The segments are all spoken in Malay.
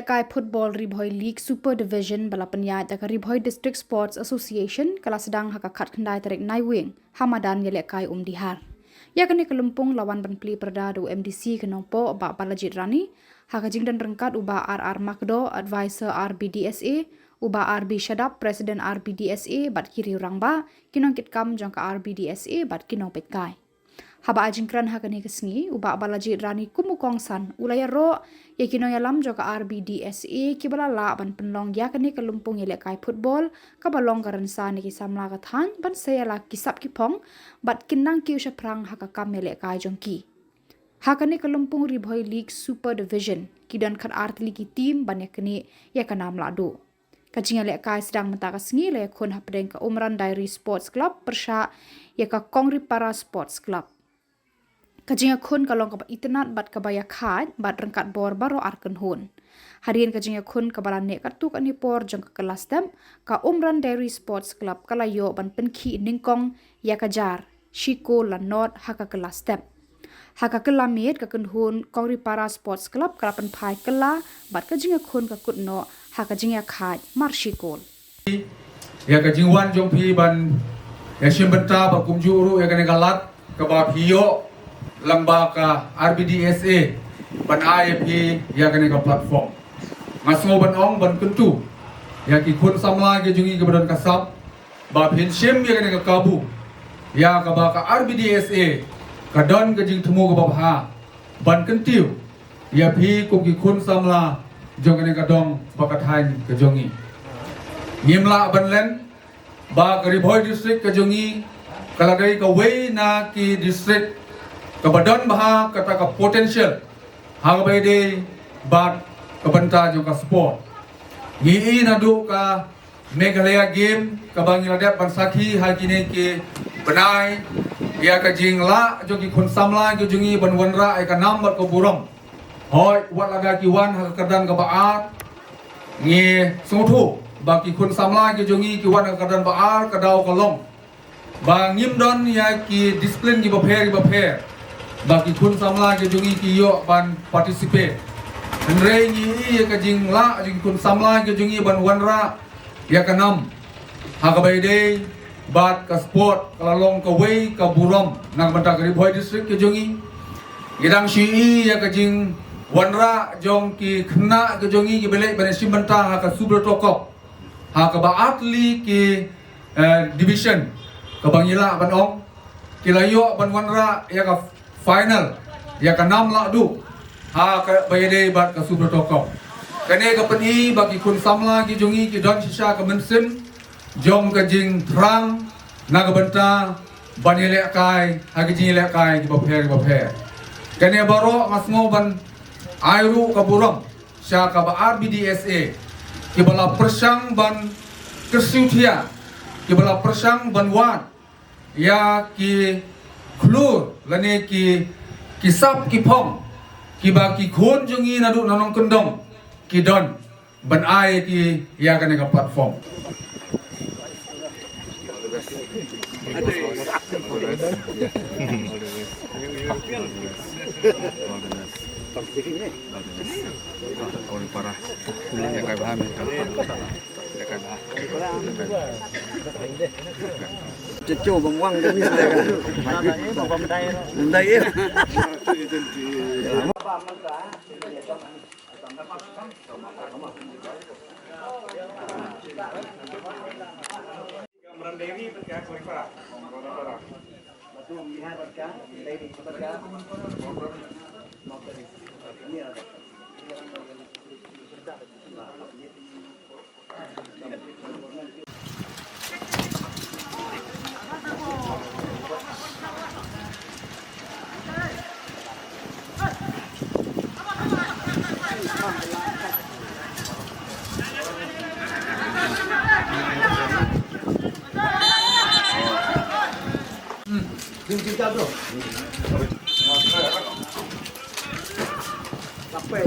kai football Ribhoi League Super Division balapan taka Ribhoi District Sports Association kala sedang haka khat khandai tarik naiwing Hamadan yele kai dihar. Ya kani kelumpung lawan penpeli perda do MDC kenompo ba balajit rani haka jingdan rengkat uba RR Makdo advisor RBDSA uba RB Shadap President RBDSA bat kiri orang ba kinong kitkam jangka RBDSA bat kinong petkai. Haba ajingkran hakani kesni uba balajit rani kumukong san ulaya ro ya kinong yalam joka RBDSA kibala la ban penlong ya kani kelumpung yele kai football kabalong karansa ni kisamla kathan ban saya la kisap kipong bat kinang ki usha prang haka kam yele kai jongki. Hakani kelumpung Ribhoi League Super Division kidan khat artli ki team ban yakani ya kanam lado. Kajing yele kai sedang mentaka sengi le kon hapdeng ka Umran Dairy Sports Club persya ya ka Kongri Para Sports Club. Kajing kun kalong ka itnat bat kabaya khat bat rengkat bor baro arken hun. Harian kajing kun kabalan ne katuk ani por jang ka kelas tem ka Umran Dairy Sports Club kalayo ban penki ningkong ya kajar Shiko lanot haka kelas tem. Haka kelamit ka kenhun Kongri Para Sports Club kalapan pai kela bat kajing kun ka kutno haka jing khat mar Shiko. Ya kajing wan jong pi ban ya shimbenta ba kumjuru ya kane galat ka ba hiyo lembaga RBDSA ban IFP ya kene ka platform ngasmo ban ong ban kentu ya ki kun samla ke jungi ke badan kasap ba phin shim ya kene ka kabu ya ka ba ka RBDSA ka don ke jing thumu ka ba ha ban kentiu ya phi ku ki kun samla jong kene ka dong ba ka thain ke jungi ngimla ban len ba ka Ribhoi district ke jungi kalagai ka wei na ki district kebadan baha kata ka potential hang bai de bat kebenta juga sport ngi nadu ka Meghalaya game ka bangi radat bansaki hagine ke benai ya ka jingla jogi khun samla jo jungi ban wanra ai ka number ko burom hoi wat laga ki wan ha kadan ka baat ngi sungthu baki khun samla jo jungi ki wan ka kadan baat ka daw ka long ba ngim don ya ki discipline ki ba pher bagi kun samla ke jungi ki yo ban participate andre ni ka jing la jing kun samla ke jungi ban wanra ya kanam ha ka bai de bat ka sport kalalong ka wei ka burom nang banta ka Ribhoi district ke jungi gidang shi ya ka jing wanra jong ki khna ke jungi ki belek ban simbanta ha ka super tokop ha ka ba atli ki division ka bangila ban ong kilayo ban wanra ya ka final ya ka nam la du ha ka bayade bat ka super tokop kane ka pani bagi kun samla ki jungi ki don shisha ka mensim jong ka jing trang na ka banta banile kai ha ki jing le kai ki ba pher kane baro masmo ban airu ka buram sha ka ba RBDSA ki bala persang ban kesutia ki bala persang ban wan ya ki klur lane ki kisap ki phong ki ba ki khon jungi nadu nanong kendong ki don ban ai ki ya kane ka platform Cucu bengwang kan Bendai ya. Cinta bro. Sampai.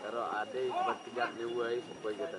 Kalau ada buat kejap ni, supaya kita